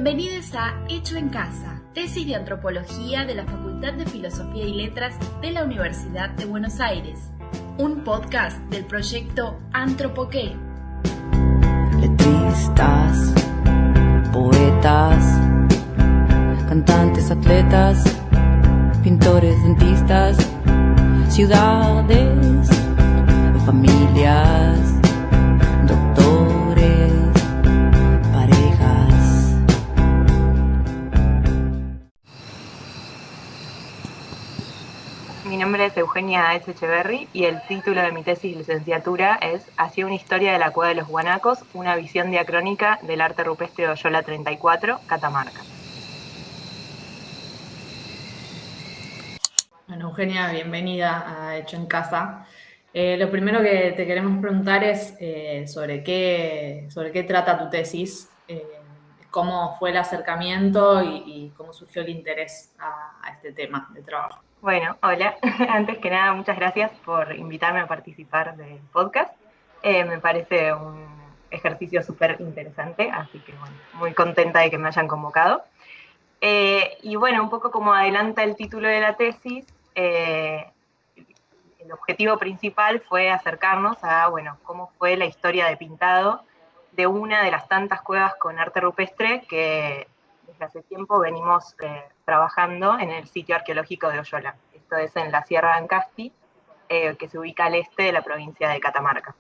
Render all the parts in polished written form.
Bienvenidos a Hecho en Casa, tesis de antropología de la Facultad de Filosofía y Letras de la Universidad de Buenos Aires. Un podcast del proyecto Antropoqué. Letristas, poetas, cantantes, atletas, pintores, dentistas, ciudades, familias, doctores, parejas. Mi nombre es Eugenia S. Echeverry y el título de mi tesis de licenciatura es Hacia una historia de la cueva de los guanacos, una visión diacrónica del arte rupestre de Oyola 34, Catamarca. Bueno, Eugenia, bienvenida a Hecho en Casa. Lo primero que te queremos preguntar es sobre qué trata tu tesis, cómo fue el acercamiento y cómo surgió el interés a este tema de trabajo. Bueno, hola. Antes que nada, muchas gracias por invitarme a participar del podcast. Me parece un ejercicio súper interesante, así que bueno, muy contenta de que me hayan convocado. Y bueno, un poco como adelanta el título de la tesis, el objetivo principal fue acercarnos a, bueno, cómo fue la historia de pintado de una de las tantas cuevas con arte rupestre que desde hace tiempo venimos trabajando en el sitio arqueológico de Oyola. Esto es en la Sierra de Ancasti, que se ubica al este de la provincia de Catamarca.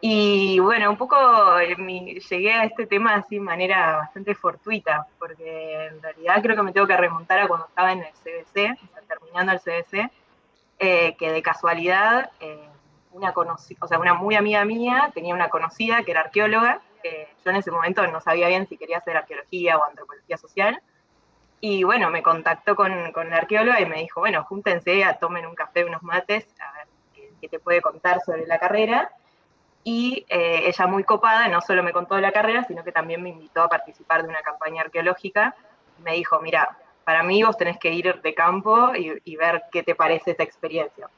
Y bueno, un poco llegué a este tema así de manera bastante fortuita, porque en realidad creo que me tengo que remontar a cuando estaba en el CBC, o sea, terminando el CBC, que de casualidad una muy amiga mía tenía una conocida que era arqueóloga. Yo en ese momento no sabía bien si quería hacer arqueología o antropología social. Y bueno, me contactó con la arqueóloga y me dijo, bueno, júntense, tomen un café, unos mates, a ver qué te puede contar sobre la carrera. Y ella muy copada, no solo me contó de la carrera, sino que también me invitó a participar de una campaña arqueológica. Y me dijo, mira, para mí vos tenés que ir de campo y ver qué te parece esta experiencia.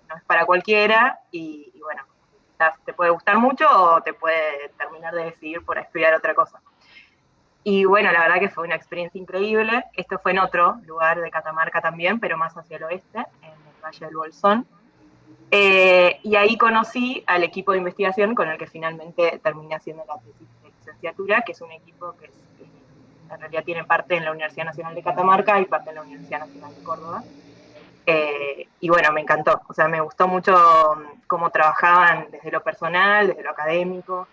No es para cualquiera y bueno, quizás te puede gustar mucho o te puede terminar de decidir por estudiar otra cosa. Y bueno, la verdad que fue una experiencia increíble. Esto fue en otro lugar de Catamarca también, pero más hacia el oeste, en el Valle del Bolsón. Y ahí conocí al equipo de investigación con el que finalmente terminé haciendo la tesis de licenciatura, que es un equipo que en realidad tiene parte en la Universidad Nacional de Catamarca y parte en la Universidad Nacional de Córdoba. Y bueno, me encantó, o sea, me gustó mucho cómo trabajaban desde lo personal, desde lo académico.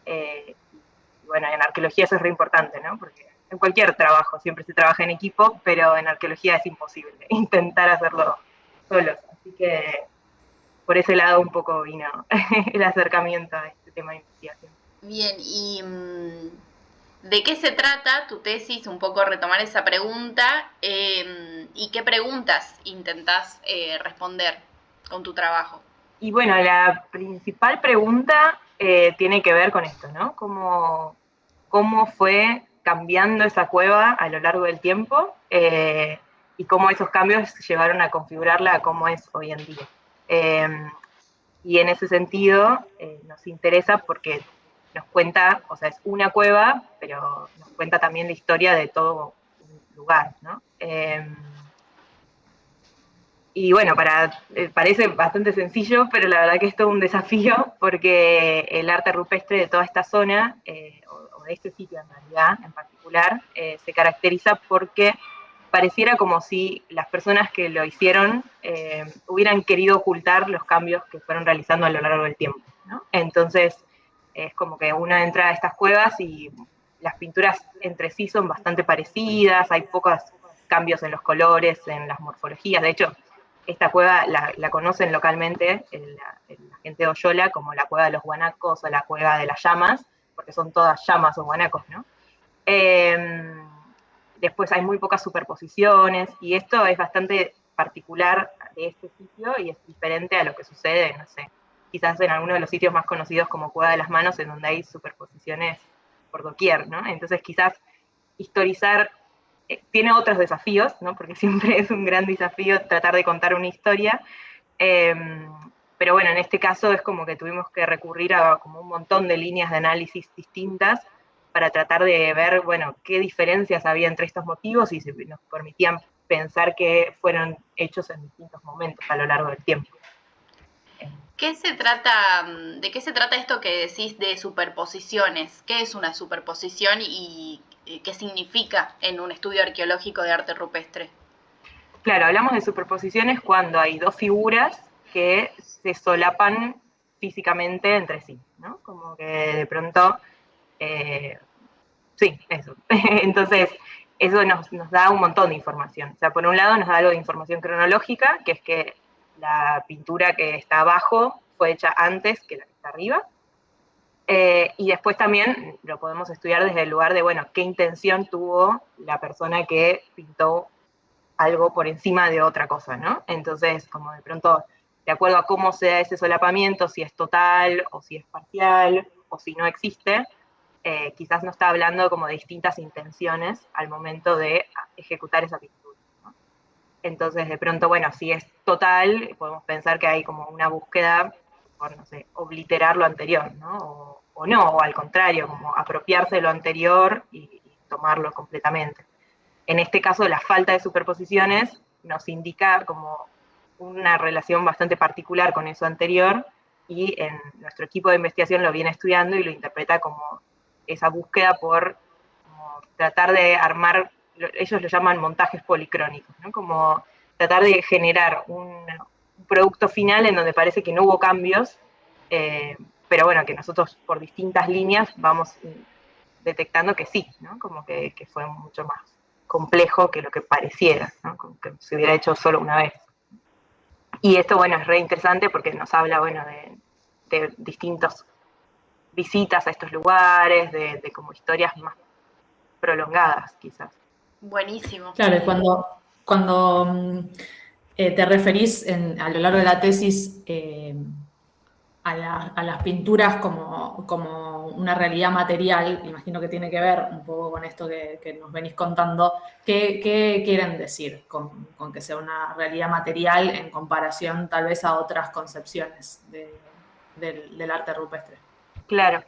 Y bueno, en arqueología eso es re importante, ¿no? Porque en cualquier trabajo siempre se trabaja en equipo, pero en arqueología es imposible intentar hacerlo solos. Así que por ese lado un poco vino el acercamiento a este tema de investigación. Bien, y ¿de qué se trata tu tesis? Un poco retomar esa pregunta, y qué preguntas intentás responder con tu trabajo. Y bueno, la principal pregunta tiene que ver con esto, ¿no? ¿Cómo fue cambiando esa cueva a lo largo del tiempo y cómo esos cambios llevaron a configurarla a cómo es hoy en día? Y en ese sentido nos interesa porque nos cuenta, o sea, es una cueva, pero nos cuenta también la historia de todo un lugar, ¿no? Y bueno, parece bastante sencillo, pero la verdad que es todo un desafío porque el arte rupestre de toda esta zona, o de este sitio en realidad en particular, se caracteriza porque pareciera como si las personas que lo hicieron hubieran querido ocultar los cambios que fueron realizando a lo largo del tiempo, ¿no? Entonces, es como que uno entra a estas cuevas y las pinturas entre sí son bastante parecidas, hay pocos cambios en los colores, en las morfologías. De hecho, esta cueva la conocen localmente la gente de Oyola como la cueva de los guanacos o la cueva de las llamas, porque son todas llamas o guanacos, ¿no? Después hay muy pocas superposiciones y esto es bastante particular de este sitio y es diferente a lo que sucede, no sé, quizás en alguno de los sitios más conocidos como Cueva de las Manos, en donde hay superposiciones por doquier, ¿no? Entonces quizás historizar tiene otros desafíos, ¿no? Porque siempre es un gran desafío tratar de contar una historia, pero bueno, en este caso es como que tuvimos que recurrir a como un montón de líneas de análisis distintas para tratar de ver, bueno, qué diferencias había entre estos motivos y si nos permitían pensar que fueron hechos en distintos momentos a lo largo del tiempo. ¿De qué se trata esto que decís de superposiciones? ¿Qué es una superposición y qué significa en un estudio arqueológico de arte rupestre? Claro, hablamos de superposiciones cuando hay dos figuras que se solapan físicamente entre sí, ¿no? Como que de pronto, sí, eso. Entonces, eso nos da un montón de información. O sea, por un lado nos da algo de información cronológica, que es que la pintura que está abajo fue hecha antes que la que está arriba. Y después también lo podemos estudiar desde el lugar de, bueno, qué intención tuvo la persona que pintó algo por encima de otra cosa, ¿no? Entonces, como de pronto, de acuerdo a cómo se da ese solapamiento, si es total o si es parcial o si no existe, quizás no está hablando como de distintas intenciones al momento de ejecutar esa pintura, ¿no? Entonces, de pronto, bueno, si es total, podemos pensar que hay como una búsqueda por, no sé, obliterar lo anterior, ¿no? O no, o al contrario, como apropiarse de lo anterior y tomarlo completamente. En este caso, la falta de superposiciones nos indica como una relación bastante particular con eso anterior y en nuestro equipo de investigación lo viene estudiando y lo interpreta como esa búsqueda por como tratar de armar, ellos lo llaman montajes policrónicos, ¿no? Como tratar de generar un producto final en donde parece que no hubo cambios, pero bueno, que nosotros por distintas líneas vamos detectando que sí, ¿no? Como que fue mucho más complejo que lo que pareciera, ¿no? Como que se hubiera hecho solo una vez. Y esto, bueno, es re interesante porque nos habla, bueno, de distintas visitas a estos lugares, de como historias más prolongadas, quizás. Buenísimo. Claro, y cuando te referís a lo largo de la tesis a las pinturas como una realidad material, imagino que tiene que ver un poco con esto que nos venís contando. ¿Qué quieren decir con que sea una realidad material en comparación tal vez a otras concepciones del arte rupestre? Claro.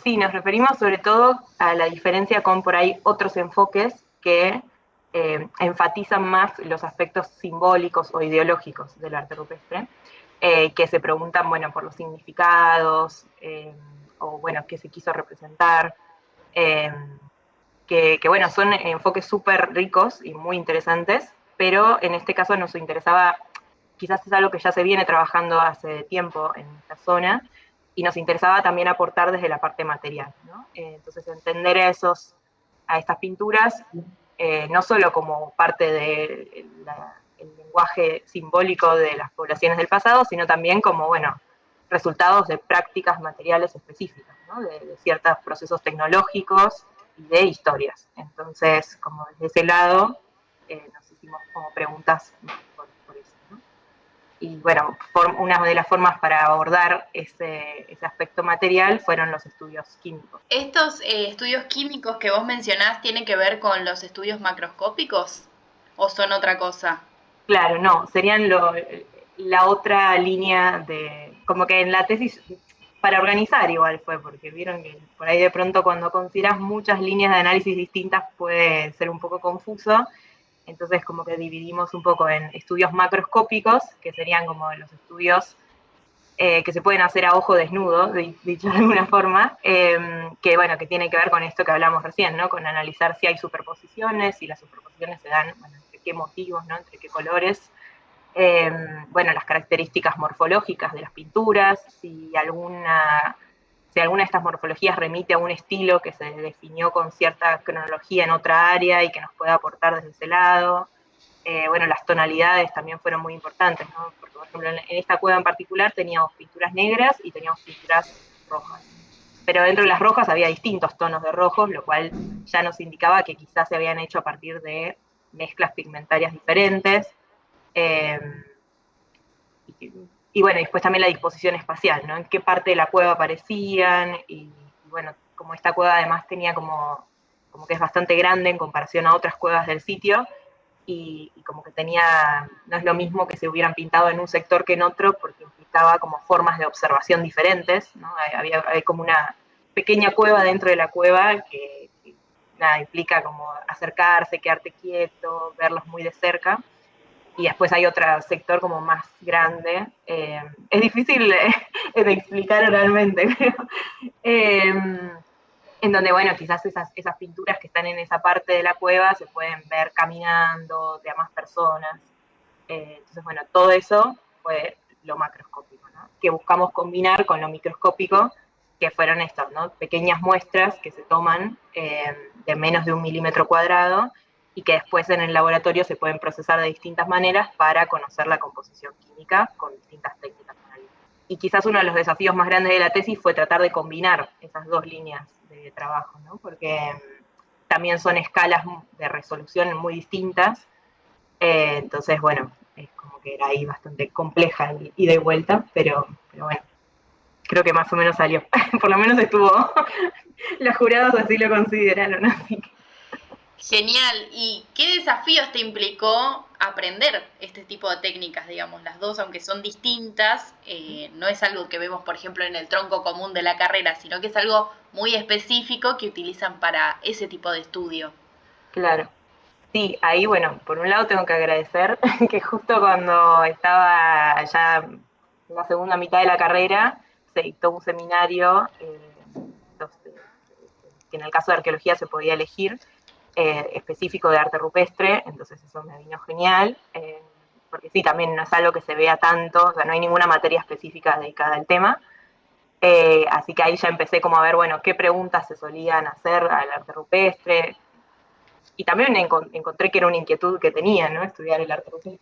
Sí, nos referimos sobre todo a la diferencia con por ahí otros enfoques que enfatizan más los aspectos simbólicos o ideológicos del arte rupestre, que se preguntan, bueno, por los significados, o bueno, qué se quiso representar, que bueno, son enfoques súper ricos y muy interesantes, pero en este caso nos interesaba, quizás es algo que ya se viene trabajando hace tiempo en esta zona, y nos interesaba también aportar desde la parte material, ¿no? Entonces entender a estas pinturas, no solo como parte del lenguaje simbólico de las poblaciones del pasado, sino también como, bueno, resultados de prácticas materiales específicas, ¿no? De ciertos procesos tecnológicos y de historias. Entonces, como desde ese lado, nos hicimos como preguntas por eso, ¿no? Y bueno, una de las formas para abordar ese aspecto material fueron los estudios químicos. ¿Estos estudios químicos que vos mencionás tienen que ver con los estudios macroscópicos o son otra cosa? Claro, no, serían la otra línea como que en la tesis, para organizar igual fue, porque vieron que por ahí de pronto cuando consideras muchas líneas de análisis distintas puede ser un poco confuso. Entonces como que dividimos un poco en estudios macroscópicos, que serían como los estudios que se pueden hacer a ojo desnudo, dicho de alguna forma, que bueno, que tiene que ver con esto que hablamos recién, ¿no? Con analizar si hay superposiciones, si las superposiciones se dan, bueno, entre qué motivos, ¿no? Entre qué colores, bueno, las características morfológicas de las pinturas, si alguna de estas morfologías remite a un estilo que se definió con cierta cronología en otra área y que nos pueda aportar desde ese lado. Bueno, las tonalidades también fueron muy importantes, ¿no? Porque, por ejemplo, en esta cueva en particular teníamos pinturas negras y teníamos pinturas rojas. Pero dentro de las rojas había distintos tonos de rojos, lo cual ya nos indicaba que quizás se habían hecho a partir de mezclas pigmentarias diferentes. Y bueno, después también la disposición espacial, ¿no? En qué parte de la cueva aparecían, y bueno, como esta cueva además tenía como que es bastante grande en comparación a otras cuevas del sitio, y como que tenía, no es lo mismo que se hubieran pintado en un sector que en otro, porque implicaba como formas de observación diferentes, ¿no? Hay como una pequeña cueva dentro de la cueva que nada, implica como acercarse, quedarte quieto, verlos muy de cerca. Y después hay otro sector como más grande. Es difícil de explicar oralmente, pero en donde, bueno, quizás esas pinturas que están en esa parte de la cueva se pueden ver caminando de a más personas. Entonces, bueno, todo eso fue lo macroscópico, ¿no? Que buscamos combinar con lo microscópico, que fueron estas, ¿no? Pequeñas muestras que se toman de menos de 1 milímetro cuadrado y que después en el laboratorio se pueden procesar de distintas maneras para conocer la composición química con distintas técnicas analíticas. Y quizás uno de los desafíos más grandes de la tesis fue tratar de combinar esas dos líneas de trabajo, ¿no? Porque también son escalas de resolución muy distintas. Entonces, bueno, es como que era ahí bastante compleja el ida y vuelta, pero bueno, creo que más o menos salió. Por lo menos estuvo, los jurados así lo consideraron, así que... Genial. ¿Y qué desafíos te implicó aprender este tipo de técnicas, digamos? Las dos, aunque son distintas, no es algo que vemos, por ejemplo, en el tronco común de la carrera, sino que es algo muy específico que utilizan para ese tipo de estudio. Claro. Sí, ahí, bueno, por un lado tengo que agradecer que justo cuando estaba ya en la segunda mitad de la carrera, se dictó un seminario, que en el caso de arqueología se podía elegir, específico de arte rupestre, entonces eso me vino genial, porque sí, también no es algo que se vea tanto, o sea, no hay ninguna materia específica dedicada al tema, así que ahí ya empecé como a ver, bueno, qué preguntas se solían hacer al arte rupestre, y también encontré que era una inquietud que tenía, ¿no? Estudiar el arte rupestre.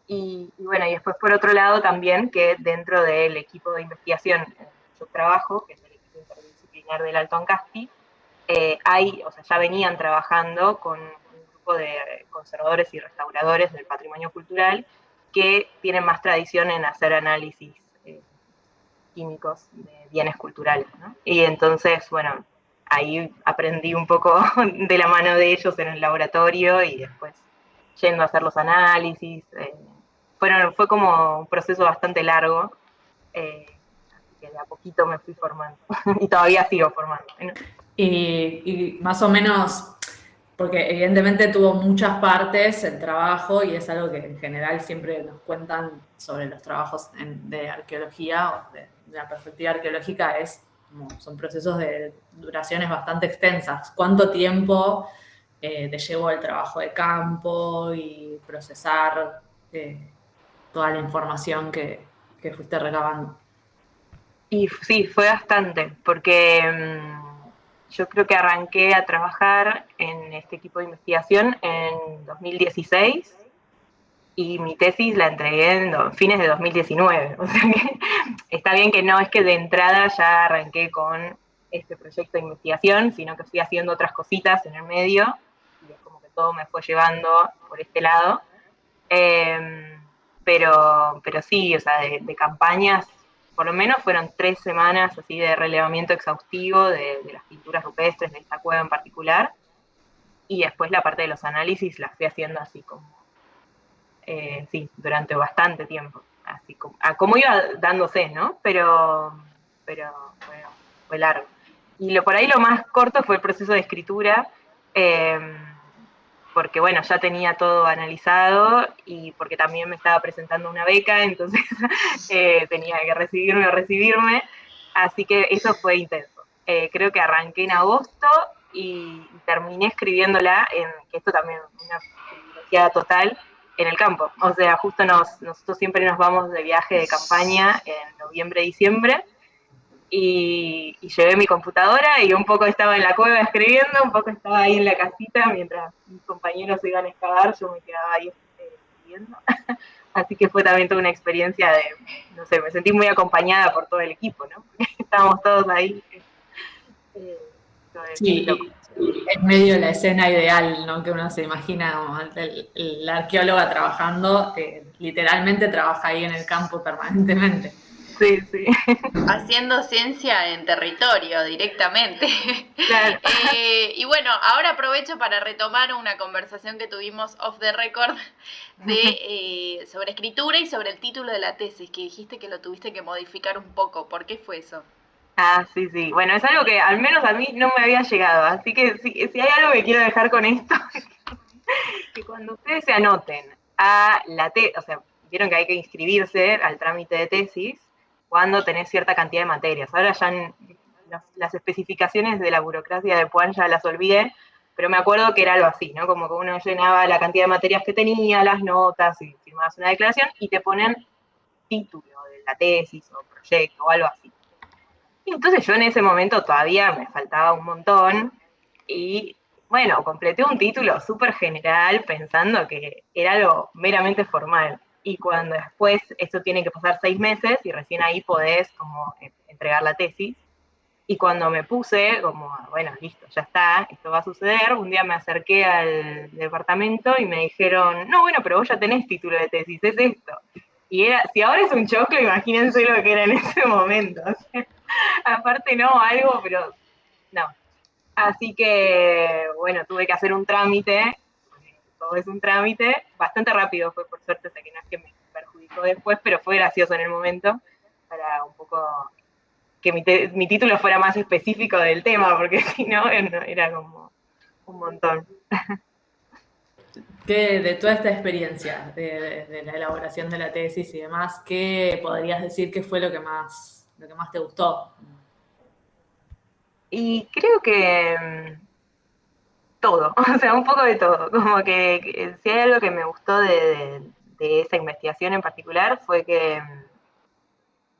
Y bueno, y después por otro lado también que dentro del equipo de investigación en el que yo trabajo, que es el equipo interdisciplinar del Alto Ancasti, o sea, ya venían trabajando con un grupo de conservadores y restauradores del patrimonio cultural que tienen más tradición en hacer análisis químicos de bienes culturales, ¿no? Y entonces, bueno, ahí aprendí un poco de la mano de ellos en el laboratorio y después yendo a hacer los análisis. Fue como un proceso bastante largo, así que de a poquito me fui formando y todavía sigo formando, ¿no? Y más o menos, porque evidentemente tuvo muchas partes el trabajo y es algo que en general siempre nos cuentan sobre los trabajos de arqueología o de la perspectiva arqueológica, son procesos de duraciones bastante extensas. ¿Cuánto tiempo te llevó el trabajo de campo y procesar toda la información que fuiste recabando? Y sí, fue bastante, porque yo creo que arranqué a trabajar en este equipo de investigación en 2016 y mi tesis la entregué en fines de 2019. O sea que está bien que no es que de entrada ya arranqué con este proyecto de investigación, sino que fui haciendo otras cositas en el medio y es como que todo me fue llevando por este lado. Pero sí, o sea, de campañas, por lo menos fueron 3 semanas así de relevamiento exhaustivo de las pinturas rupestres de esta cueva en particular, y después la parte de los análisis la fui haciendo así como, sí, durante bastante tiempo, así como iba dándose, ¿no? Pero bueno, fue largo. Y por ahí lo más corto fue el proceso de escritura, porque bueno, ya tenía todo analizado y porque también me estaba presentando una beca, entonces tenía que recibirme, así que eso fue intenso. Creo que arranqué en agosto y terminé escribiéndola, que esto también es una privilegiada total, en el campo. O sea, justo nosotros siempre nos vamos de viaje de campaña en noviembre, diciembre, y llevé mi computadora y un poco estaba en la cueva escribiendo, un poco estaba ahí en la casita, mientras mis compañeros se iban a excavar, yo me quedaba ahí escribiendo. Así que fue también toda una experiencia de, no sé, me sentí muy acompañada por todo el equipo, ¿no? Porque estábamos todos ahí. Sí, es medio la escena ideal, ¿no? Que uno se imagina como la arqueóloga trabajando, literalmente trabaja ahí en el campo permanentemente. Sí, sí. Haciendo ciencia en territorio directamente. Claro. Y bueno, ahora aprovecho para retomar una conversación que tuvimos off the record sobre escritura y sobre el título de la tesis, que dijiste que lo tuviste que modificar un poco. ¿Por qué fue eso? Ah, sí, sí. Bueno, es algo que al menos a mí no me había llegado, así que si hay algo que quiero dejar con esto, que cuando ustedes se anoten a la tesis, o sea, vieron que hay que inscribirse al trámite de tesis cuando tenés cierta cantidad de materias. Ahora ya las especificaciones de la burocracia de Puan ya las olvidé, pero me acuerdo que era algo así, ¿no? Como que uno llenaba la cantidad de materias que tenía, las notas, y firmabas una declaración, y te ponen título de la tesis o proyecto o algo así. Y entonces yo en ese momento todavía me faltaba un montón, y bueno, completé un título súper general pensando que era algo meramente formal. Y cuando después esto tiene que pasar 6 meses y recién ahí podés como entregar la tesis. Y cuando me puse, como, bueno, listo, ya está, esto va a suceder, un día me acerqué al departamento y me dijeron, no, bueno, pero vos ya tenés título de tesis, es esto. Y era, si ahora es un choclo, imagínense lo que era en ese momento. Aparte no, algo, pero no. Así que, bueno, tuve que hacer un trámite, todo es un trámite, bastante rápido fue, por suerte, o sea que no es que me perjudicó después, pero fue gracioso en el momento, para un poco que mi título fuera más específico del tema, porque si no, era como un montón. De toda esta experiencia de la elaboración de la tesis y demás, ¿qué podrías decir que fue lo que más te gustó? Y creo que todo, o sea, un poco de todo. Como que si hay algo que me gustó de esa investigación en particular fue que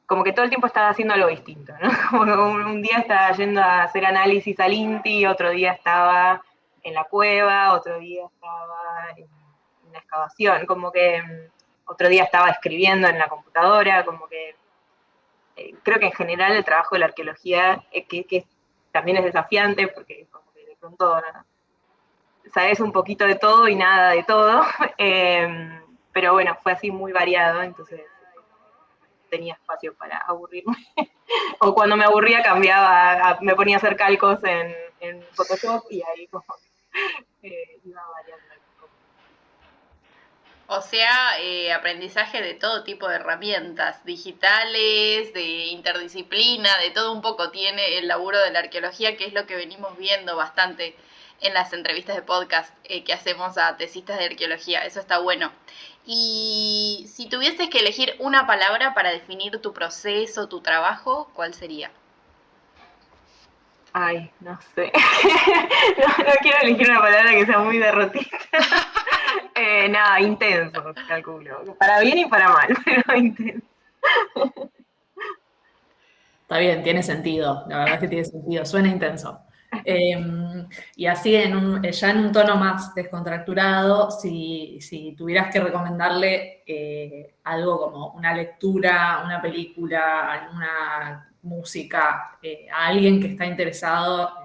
como que todo el tiempo estaba haciendo algo distinto, ¿no? Como que un día estaba yendo a hacer análisis al INTI, otro día estaba en la cueva, otro día estaba en una excavación, como que otro día estaba escribiendo en la computadora, como que creo que en general el trabajo de la arqueología, que también es desafiante, porque como que de pronto sabes un poquito de todo y nada de todo, pero bueno, fue así muy variado, entonces tenía espacio para aburrirme. O cuando me aburría cambiaba, me ponía a hacer calcos en Photoshop y ahí como iba variando. O sea, aprendizaje de todo tipo de herramientas, digitales, de interdisciplina, de todo un poco tiene el laburo de la arqueología, que es lo que venimos viendo bastante en las entrevistas de podcast que hacemos a tesistas de arqueología. Eso está bueno. Y si tuvieses que elegir una palabra para definir tu proceso, tu trabajo, ¿cuál sería? Ay, no sé. No quiero elegir una palabra que sea muy derrotista. Nada, intenso, calculo. Para bien y para mal, pero intenso. Está bien, tiene sentido, la verdad es que tiene sentido, suena intenso. Y así, ya en un tono más descontracturado, si tuvieras que recomendarle algo como una lectura, una película, alguna música, a alguien que está interesada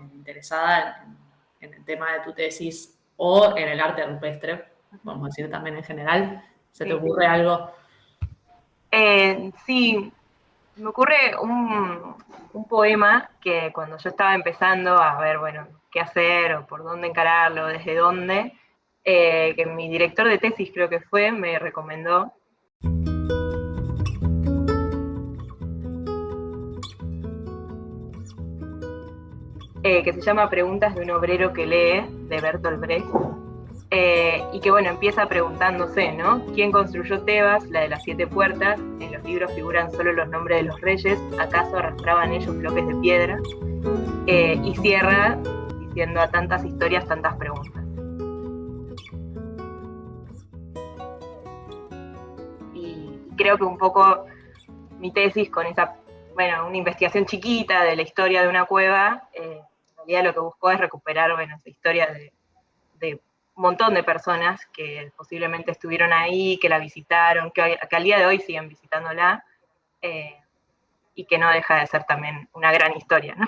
en el tema de tu tesis o en el arte rupestre, vamos a decir también en general, ¿se te ocurre algo? Sí, me ocurre un poema que cuando yo estaba empezando a ver, bueno, qué hacer o por dónde encararlo, desde dónde, que mi director de tesis creo que fue, me recomendó. Que se llama Preguntas de un obrero que lee, de Bertolt Brecht. Y que bueno, empieza preguntándose, ¿no? ¿Quién construyó Tebas, la de las 7 puertas? En los libros figuran solo los nombres de los reyes, ¿acaso arrastraban ellos bloques de piedra? Y cierra diciendo a tantas historias, tantas preguntas. Y creo que un poco mi tesis con esa, bueno, una investigación chiquita de la historia de una cueva, en realidad lo que buscó es recuperar, bueno, esa historia de un montón de personas que posiblemente estuvieron ahí, que la visitaron, que al día de hoy siguen visitándola, y que no deja de ser también una gran historia, ¿no?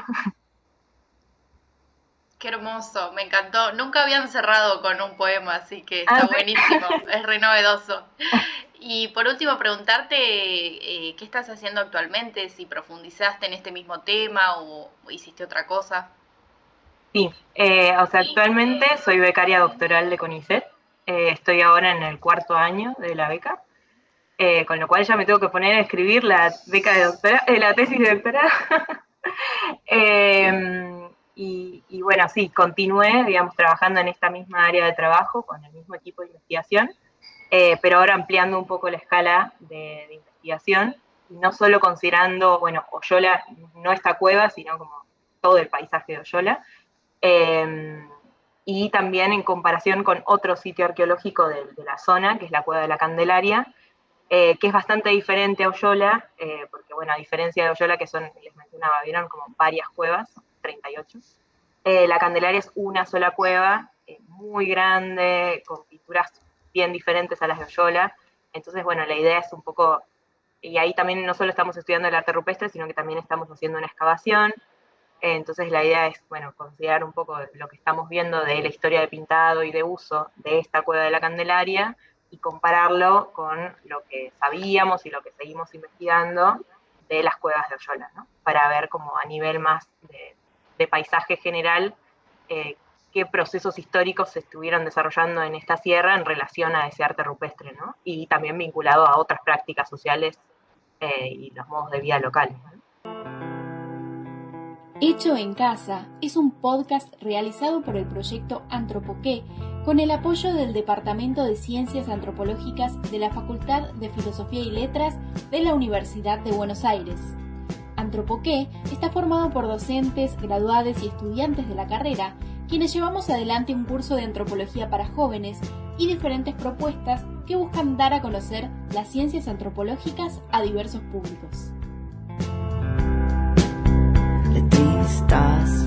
Qué hermoso, me encantó. Nunca habían cerrado con un poema, así que está buenísimo, es re novedoso. Y por último, preguntarte qué estás haciendo actualmente, si profundizaste en este mismo tema o hiciste otra cosa. Sí, o sea, actualmente soy becaria doctoral de CONICET, estoy ahora en el 4º año de la beca, con lo cual ya me tengo que poner a escribir la beca de doctorado, la tesis de doctorado. Y bueno, sí, continué, digamos, trabajando en esta misma área de trabajo, con el mismo equipo de investigación, pero ahora ampliando un poco la escala de investigación, y no solo considerando, bueno, Oyola, no esta cueva, sino como todo el paisaje de Oyola, y también en comparación con otro sitio arqueológico de la zona, que es la Cueva de la Candelaria, que es bastante diferente a Oyola, porque bueno, a diferencia de Oyola, que son, les mencionaba, vieron como varias cuevas, 38, la Candelaria es una sola cueva, muy grande, con pinturas bien diferentes a las de Oyola, entonces bueno, la idea es un poco, y ahí también no solo estamos estudiando el arte rupestre, sino que también estamos haciendo una excavación, entonces la idea es, bueno, considerar un poco lo que estamos viendo de la historia de pintado y de uso de esta Cueva de la Candelaria y compararlo con lo que sabíamos y lo que seguimos investigando de las cuevas de Oyola, ¿no? Para ver como a nivel más de paisaje general qué procesos históricos se estuvieron desarrollando en esta sierra en relación a ese arte rupestre, ¿no? Y también vinculado a otras prácticas sociales y los modos de vida locales, ¿no? Hecho en Casa es un podcast realizado por el proyecto Antropoqué con el apoyo del Departamento de Ciencias Antropológicas de la Facultad de Filosofía y Letras de la Universidad de Buenos Aires. Antropoqué está formado por docentes, graduados y estudiantes de la carrera, quienes llevamos adelante un curso de antropología para jóvenes y diferentes propuestas que buscan dar a conocer las ciencias antropológicas a diversos públicos. Letristas